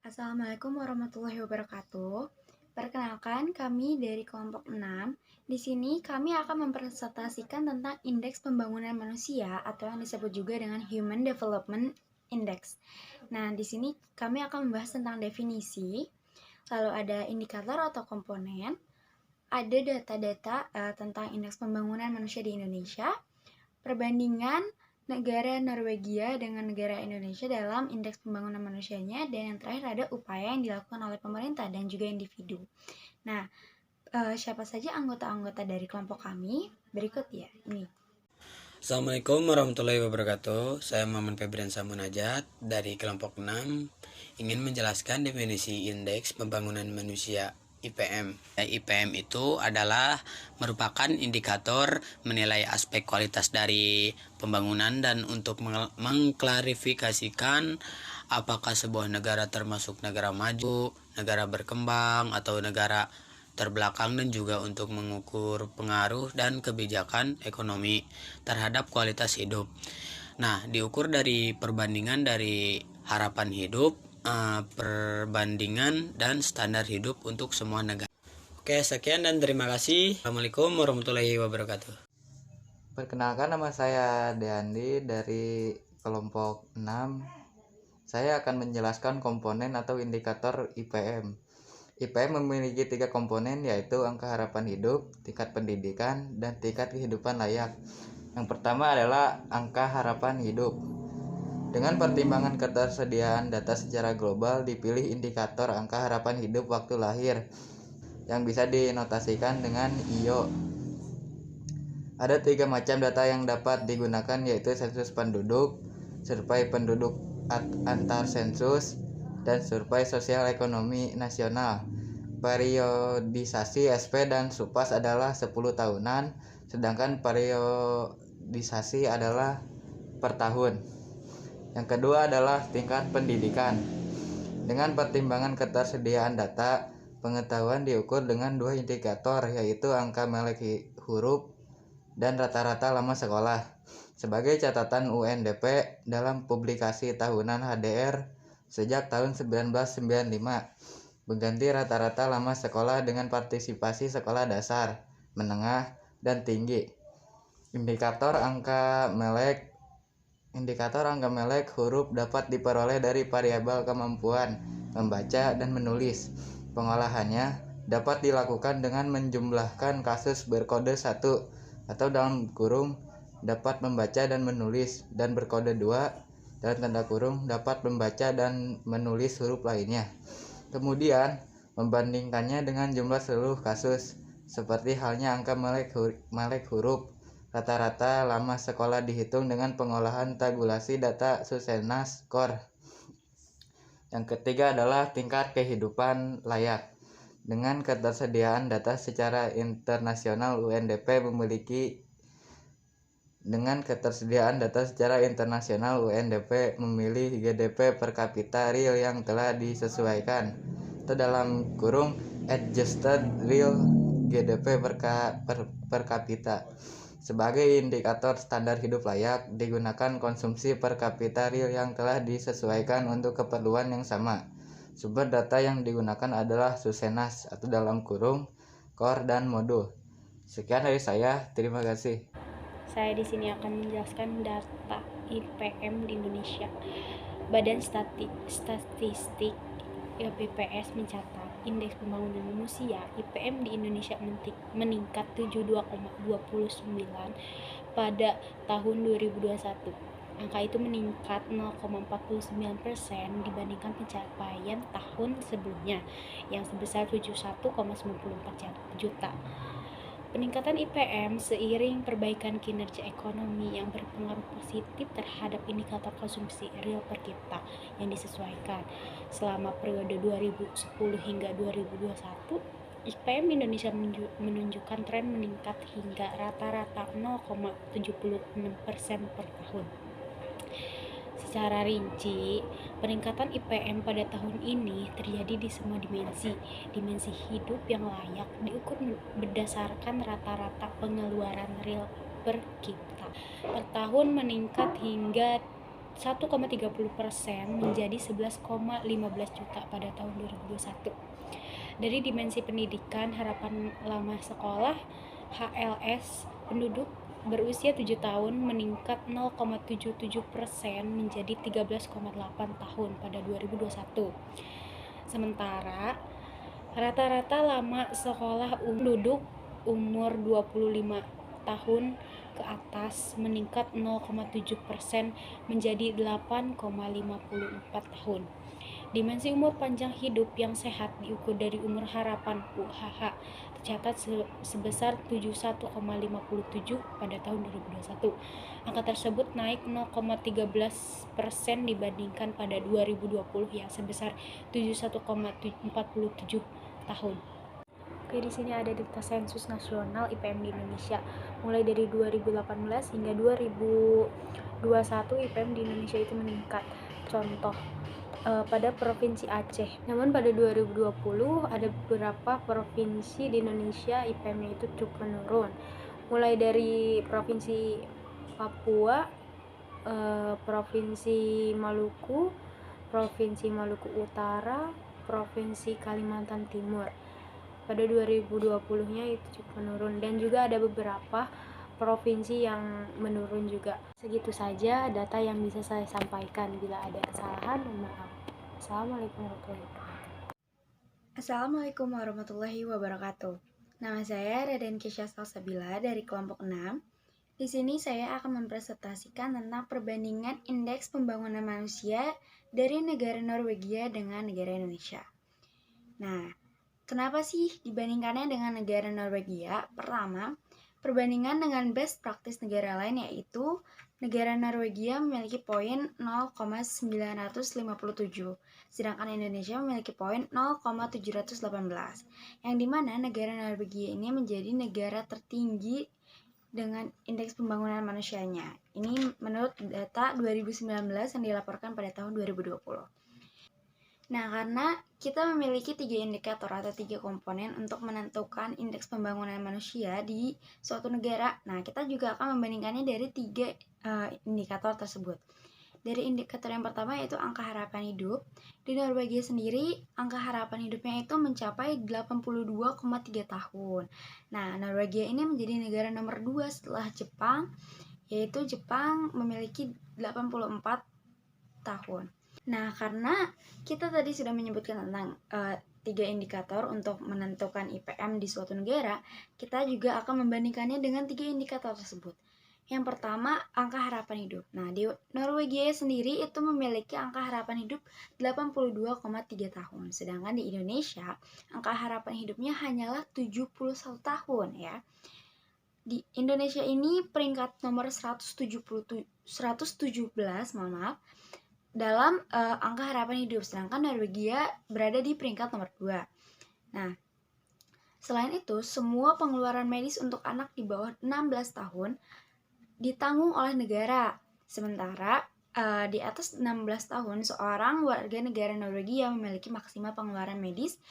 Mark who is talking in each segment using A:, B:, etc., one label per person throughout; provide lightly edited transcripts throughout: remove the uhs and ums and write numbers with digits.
A: Assalamualaikum warahmatullahi wabarakatuh. Perkenalkan, kami dari kelompok 6. Di sini kami akan mempresentasikan tentang Indeks Pembangunan Manusia atau yang disebut juga dengan Human Development Index. Nah, di sini kami akan membahas tentang definisi, lalu ada indikator atau komponen, ada data-data tentang Indeks Pembangunan Manusia di Indonesia, perbandingan negara Norwegia dengan negara Indonesia dalam indeks pembangunan manusianya, dan yang terakhir ada upaya yang dilakukan oleh pemerintah dan juga individu. Nah, siapa saja anggota-anggota dari kelompok kami? Berikut ya, ini.
B: Assalamualaikum warahmatullahi wabarakatuh. Saya Muhammad Febrian Samunajat dari kelompok 6 ingin menjelaskan definisi Indeks Pembangunan Manusia IPM. IPM itu adalah merupakan indikator menilai aspek kualitas dari pembangunan dan untuk mengklarifikasikan apakah sebuah negara termasuk negara maju, negara berkembang, atau negara terbelakang, dan juga untuk mengukur pengaruh dan kebijakan ekonomi terhadap kualitas hidup. Nah, diukur dari perbandingan dari harapan hidup, perbandingan dan standar hidup untuk semua negara. Oke, sekian dan terima kasih. Assalamualaikum warahmatullahi wabarakatuh.
C: Perkenalkan, nama saya Deandi dari kelompok 6. Saya akan menjelaskan komponen atau indikator IPM. IPM memiliki 3 komponen, yaitu angka harapan hidup, tingkat pendidikan, dan tingkat kehidupan layak. Yang pertama adalah angka harapan hidup. Dengan pertimbangan ketersediaan data secara global, dipilih indikator angka harapan hidup waktu lahir yang bisa dinotasikan dengan IO. Ada 3 macam data yang dapat digunakan, yaitu sensus penduduk, survei penduduk antar sensus, dan survei sosial ekonomi nasional. Periodisasi SP dan SUPAS adalah 10 tahunan, sedangkan periodisasi adalah per tahun. Yang kedua adalah tingkat pendidikan. Dengan pertimbangan ketersediaan data, pengetahuan diukur dengan 2 indikator, yaitu angka melek huruf dan rata-rata lama sekolah. Sebagai catatan UNDP dalam publikasi tahunan HDR sejak tahun 1995, mengganti rata-rata lama sekolah dengan partisipasi sekolah dasar, menengah, dan tinggi. Indikator angka melek huruf dapat diperoleh dari variabel kemampuan membaca dan menulis. Pengolahannya dapat dilakukan dengan menjumlahkan kasus berkode 1 atau dalam kurung dapat membaca dan menulis, dan berkode 2 dalam tanda kurung dapat membaca dan menulis huruf lainnya. Kemudian membandingkannya dengan jumlah seluruh kasus, seperti halnya angka melek huruf. Rata-rata lama sekolah dihitung dengan pengolahan tabulasi data Susenas Core. Yang ketiga adalah tingkat kehidupan layak. Dengan ketersediaan data secara internasional, UNDP memilih GDP per kapita real yang telah disesuaikan, atau dalam kurung adjusted real GDP per kapita. Sebagai indikator standar hidup layak, digunakan konsumsi per kapita real yang telah disesuaikan untuk keperluan yang sama. Sumber data yang digunakan adalah Susenas atau dalam kurung Core dan Modul. Sekian dari saya, terima kasih.
A: Saya di sini akan menjelaskan data IPM di Indonesia. Badan Statistik BPS mencatat Indeks Pembangunan Manusia IPM di Indonesia meningkat 72,29 pada tahun 2021. Angka itu meningkat 0,49% dibandingkan pencapaian tahun sebelumnya yang sebesar 71,94 juta. Peningkatan IPM seiring perbaikan kinerja ekonomi yang berpengaruh positif terhadap indikator konsumsi real per kapita yang disesuaikan. Selama periode 2010 hingga 2021, IPM Indonesia menunjukkan tren meningkat hingga rata-rata 0,76% per tahun. Secara rinci, peningkatan IPM pada tahun ini terjadi di semua dimensi. Dimensi hidup yang layak diukur berdasarkan rata-rata pengeluaran real per kapita per tahun meningkat hingga
D: 1,30% menjadi 11,15 juta pada tahun 2021. Dari dimensi pendidikan, harapan lama sekolah HLS penduduk berusia 7 tahun meningkat 0,77% menjadi 13,8 tahun pada 2021. Sementara rata-rata lama sekolah penduduk umur 25 tahun ke atas meningkat 0,7% menjadi 8,54 tahun. Dimensi umur panjang hidup yang sehat diukur dari umur harapan UHH tercatat sebesar 71,57 pada tahun 2021. Angka tersebut naik 0,13% dibandingkan pada 2020 yang sebesar 71,47 tahun. Oke, di sini ada data sensus nasional IPM di Indonesia. Mulai dari 2018 hingga 2021 IPM di Indonesia itu meningkat. Contoh pada Provinsi Aceh. Namun pada 2020 ada beberapa provinsi di Indonesia IPM-nya itu cukup menurun. Mulai dari Provinsi Papua, Provinsi Maluku Utara, Provinsi Kalimantan Timur. Pada 2020-nya itu cukup menurun, dan juga ada beberapa provinsi yang menurun juga. Segitu saja data yang bisa saya sampaikan. Bila ada kesalahan, mohon maaf.
A: Assalamualaikum warahmatullahi wabarakatuh. Nama saya Raden Kesha Salsabila dari kelompok 6. Di sini saya akan mempresentasikan tentang perbandingan indeks pembangunan manusia dari negara Norwegia dengan negara Indonesia. Nah, kenapa sih dibandingkannya dengan negara Norwegia? Pertama, perbandingan dengan best practice negara lain, yaitu negara Norwegia memiliki poin 0,957, sedangkan Indonesia memiliki poin 0,718, yang dimana negara Norwegia ini menjadi negara tertinggi dengan indeks pembangunan manusianya. Ini menurut data 2019 yang dilaporkan pada tahun 2020. Nah, karena kita memiliki 3 indikator atau 3 komponen untuk menentukan indeks pembangunan manusia di suatu negara. Nah, kita juga akan membandingkannya dari 3 indikator tersebut. Dari indikator yang pertama yaitu angka harapan hidup. Di Norwegia sendiri, angka harapan hidupnya itu mencapai 82,3 tahun. Nah, Norwegia ini menjadi negara nomor 2 setelah Jepang, yaitu Jepang memiliki 84 tahun. Nah, karena kita tadi sudah menyebutkan tentang 3 indikator untuk menentukan IPM di suatu negara, kita juga akan membandingkannya dengan 3 indikator tersebut. Yang pertama, angka harapan hidup. Nah, di Norwegia sendiri itu memiliki angka harapan hidup 82,3 tahun. Sedangkan di Indonesia, angka harapan hidupnya hanyalah 71 tahun ya. Di Indonesia ini peringkat nomor 117, dalam angka harapan hidup, sedangkan Norwegia berada di peringkat nomor 2. Nah, selain itu, semua pengeluaran medis untuk anak di bawah 16 tahun ditanggung oleh negara. Sementara di atas 16 tahun, seorang warga negara Norwegia memiliki maksimal pengeluaran medis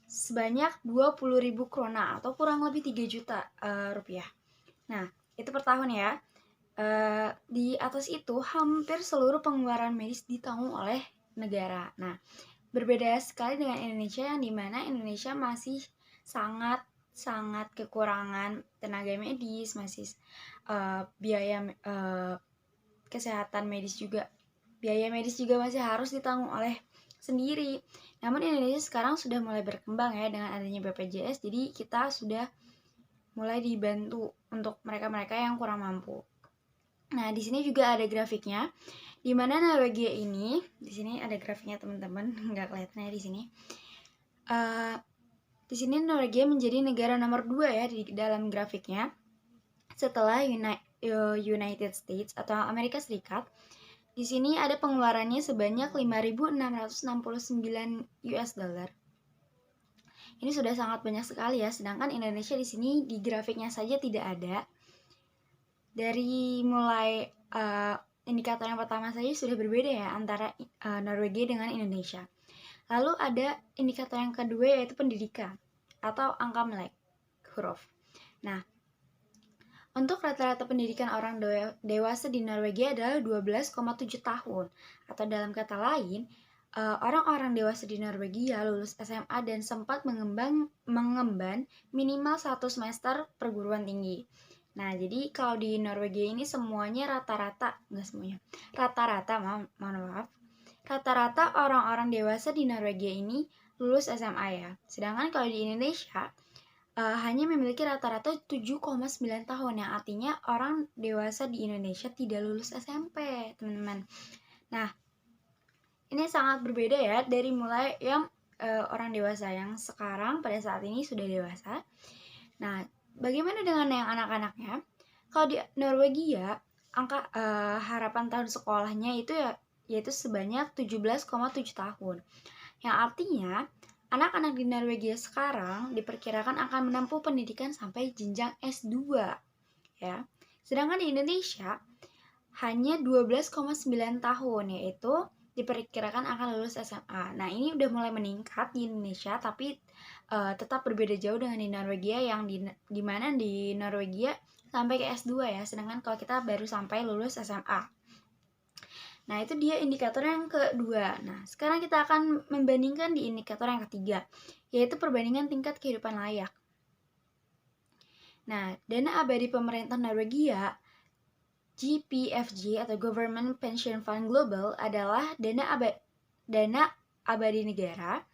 A: sebanyak 20.000 krona atau kurang lebih 3 juta rupiah. Nah, itu per tahun ya. Di atas itu hampir seluruh pengeluaran medis ditanggung oleh negara. Nah, berbeda sekali dengan Indonesia, yang dimana Indonesia masih sangat kekurangan tenaga medis, masih biaya kesehatan medis juga, biaya medis juga masih harus ditanggung oleh sendiri. Namun Indonesia sekarang sudah mulai berkembang ya dengan adanya BPJS, jadi kita sudah mulai dibantu untuk mereka-mereka yang kurang mampu. Nah, di sini juga ada grafiknya, di mana Norwegia ini, di sini ada grafiknya teman-teman, nggak kelihatan ya di sini. Di sini Norwegia menjadi negara nomor 2 ya di dalam grafiknya, setelah United States atau Amerika Serikat. Di sini ada pengeluarannya sebanyak 5.669 US dollar. Ini sudah sangat banyak sekali ya, sedangkan Indonesia di sini di grafiknya saja tidak ada. Dari mulai indikator yang pertama saja sudah berbeda ya antara Norwegia dengan Indonesia. Lalu ada indikator yang kedua yaitu pendidikan atau angka melek huruf. Nah, Untuk rata-rata pendidikan orang dewasa di Norwegia adalah 12,7 tahun. Atau dalam kata lain, orang-orang dewasa di Norwegia lulus SMA dan sempat mengemban minimal 1 semester perguruan tinggi. Nah, jadi kalau di Norwegia ini semuanya rata-rata, enggak semuanya, rata-rata, mohon maaf, rata-rata orang-orang dewasa di Norwegia ini lulus SMA ya. Sedangkan kalau di Indonesia, hanya memiliki rata-rata 7,9 tahun, yang artinya orang dewasa di Indonesia tidak lulus SMP, teman-teman. Nah, ini sangat berbeda ya dari mulai yang orang dewasa yang sekarang pada saat ini sudah dewasa. Nah, bagaimana dengan yang anak-anaknya? Kalau di Norwegia, angka harapan tahun sekolahnya itu yaitu sebanyak 17,7 tahun. Yang artinya, anak-anak di Norwegia sekarang diperkirakan akan menempuh pendidikan sampai jenjang S2 ya. Sedangkan di Indonesia hanya 12,9 tahun, yaitu diperkirakan akan lulus SMA. Nah, ini udah mulai meningkat di Indonesia, tapi tetap berbeda jauh dengan di Norwegia, yang di mana di Norwegia sampai ke S2 ya, sedangkan kalau kita baru sampai lulus SMA. Nah, itu dia indikator yang kedua. Nah, sekarang kita akan membandingkan di indikator yang ketiga, yaitu perbandingan tingkat kehidupan layak. Nah, dana abadi pemerintah Norwegia, GPFG atau Government Pension Fund Global, adalah dana abadi negara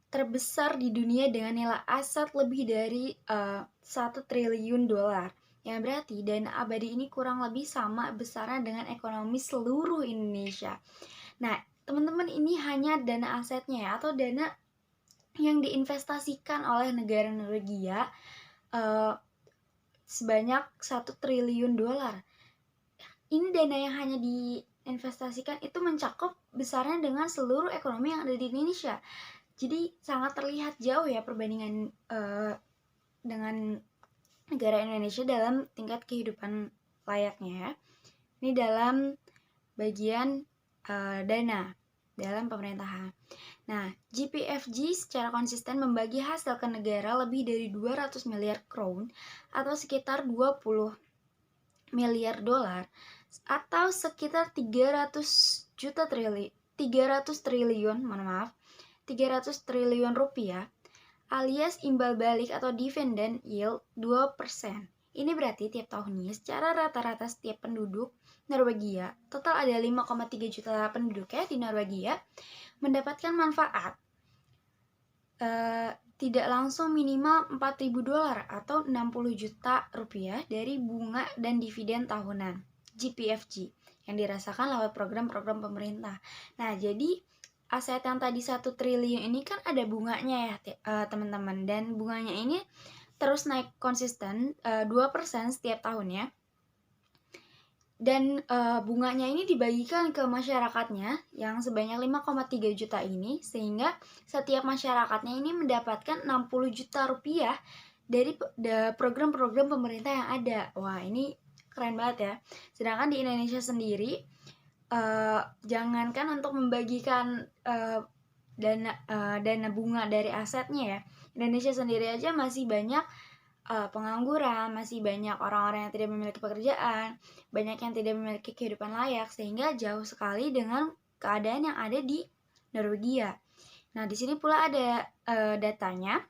A: terbesar di dunia dengan nilai aset lebih dari 1 triliun dolar. Yang berarti dana abadi ini kurang lebih sama besarnya dengan ekonomi seluruh Indonesia. Nah, teman-teman, ini hanya dana asetnya ya, atau dana yang diinvestasikan oleh negara Norwegia sebanyak 1 triliun dolar. Ini dana yang hanya diinvestasikan itu mencakup besarnya dengan seluruh ekonomi yang ada di Indonesia. Jadi sangat terlihat jauh ya perbandingan dengan negara Indonesia dalam tingkat kehidupan layaknya ya. Ini dalam bagian dana dalam pemerintahan. Nah, GPFG secara konsisten membagi hasil ke negara lebih dari 200 miliar crown atau sekitar 20 miliar dolar atau sekitar 300 triliun rupiah, alias imbal balik atau dividend yield 2%. Ini berarti tiap tahunnya secara rata-rata setiap penduduk Norwegia, total ada 5,3 juta penduduk ya di Norwegia, mendapatkan manfaat tidak langsung minimal 4.000 dolar atau 60 juta rupiah dari bunga dan dividen tahunan GPFG yang dirasakan lewat program-program pemerintah. Nah, jadi aset yang tadi 1 triliun ini kan ada bunganya ya teman-teman, dan bunganya ini terus naik konsisten 2% setiap tahunnya. Dan bunganya ini dibagikan ke masyarakatnya yang sebanyak 5,3 juta ini, sehingga setiap masyarakatnya ini mendapatkan 60 juta rupiah dari program-program pemerintah yang ada. Wah, ini keren banget ya. Sedangkan di Indonesia sendiri, jangankan untuk membagikan dana bunga dari asetnya ya, Indonesia sendiri aja masih banyak pengangguran, masih banyak orang-orang yang tidak memiliki pekerjaan, banyak yang tidak memiliki kehidupan layak, sehingga jauh sekali dengan keadaan yang ada di Norwegia. Nah, di sini pula ada datanya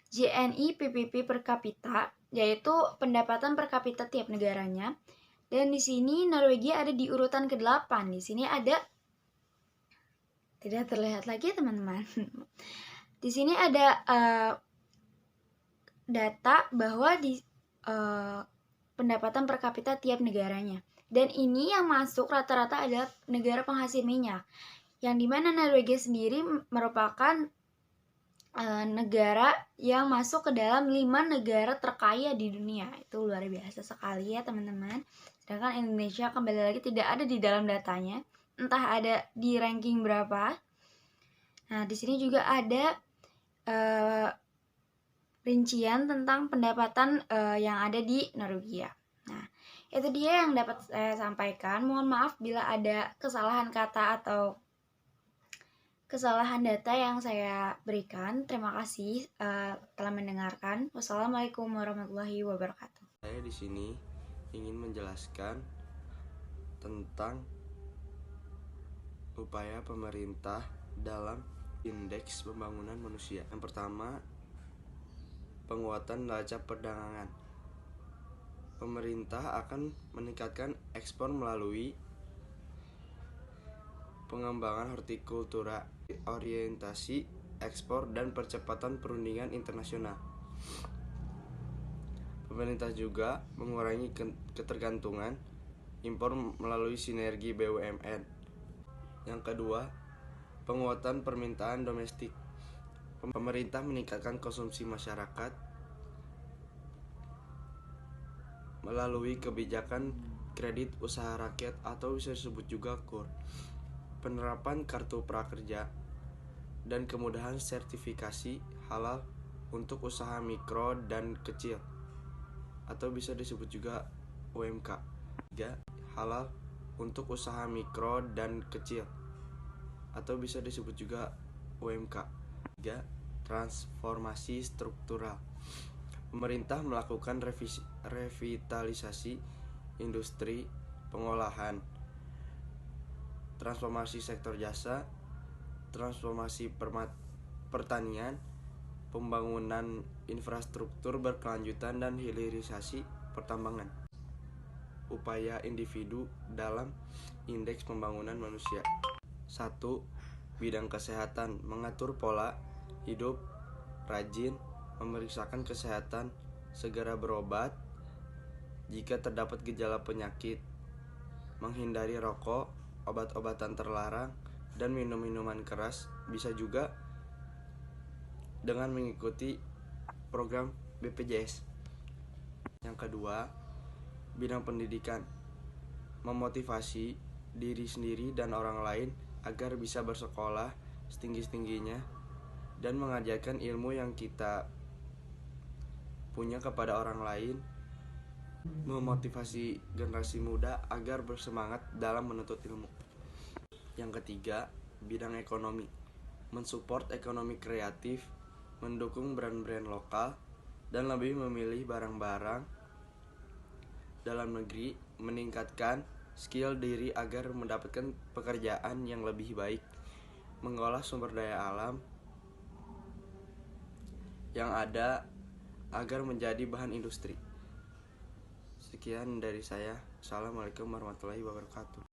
A: JNI PPP per kapita, yaitu pendapatan per kapita tiap negaranya. Dan di sini Norwegia ada di urutan ke-8. Di sini ada, tidak terlihat lagi teman-teman. Di sini ada data bahwa di pendapatan per kapita tiap negaranya. Dan ini yang masuk rata-rata adalah negara penghasil minyak, yang dimana Norwegia sendiri merupakan negara yang masuk ke dalam 5 negara terkaya di dunia. Itu luar biasa sekali ya teman-teman. Sedangkan Indonesia kembali lagi tidak ada di dalam datanya, entah ada di ranking berapa. Nah, di sini juga ada rincian tentang pendapatan yang ada di Norwegia. Nah, itu dia yang dapat saya sampaikan. Mohon maaf bila ada kesalahan kata atau kesalahan data yang saya berikan. Terima kasih telah mendengarkan. Wassalamualaikum warahmatullahi wabarakatuh.
E: Saya di sini ingin menjelaskan tentang upaya pemerintah dalam indeks pembangunan manusia. Yang pertama, penguatan neraca perdagangan. Pemerintah akan meningkatkan ekspor melalui pengembangan hortikultura, orientasi ekspor, dan percepatan perundingan internasional. Pemerintah juga mengurangi ketergantungan impor melalui sinergi BUMN. Yang kedua, penguatan permintaan domestik. Pemerintah meningkatkan konsumsi masyarakat melalui kebijakan kredit usaha rakyat atau bisa disebut juga KUR, penerapan kartu prakerja, dan kemudahan sertifikasi halal untuk usaha mikro dan kecil atau bisa disebut juga UMK. 3. Halal untuk usaha mikro dan kecil atau bisa disebut juga UMK. 3. Transformasi struktural. Pemerintah melakukan revitalisasi industri pengolahan, transformasi sektor jasa, transformasi pertanian, pembangunan infrastruktur berkelanjutan, dan hilirisasi pertambangan. Upaya individu dalam indeks pembangunan manusia. 1. Bidang kesehatan, mengatur pola hidup rajin, memeriksakan kesehatan, segera berobat jika terdapat gejala penyakit, menghindari rokok, obat-obatan terlarang, dan minum-minuman keras, bisa juga dengan mengikuti program BPJS. Yang kedua, bidang pendidikan, memotivasi diri sendiri dan orang lain agar bisa bersekolah setinggi-tingginya dan mengajarkan ilmu yang kita punya kepada orang lain, memotivasi generasi muda agar bersemangat dalam menuntut ilmu. Yang ketiga, bidang ekonomi, mensupport ekonomi kreatif, mendukung brand-brand lokal, dan lebih memilih barang-barang dalam negeri, meningkatkan skill diri agar mendapatkan pekerjaan yang lebih baik, mengolah sumber daya alam yang ada agar menjadi bahan industri. Sekian dari saya. Assalamualaikum warahmatullahi wabarakatuh.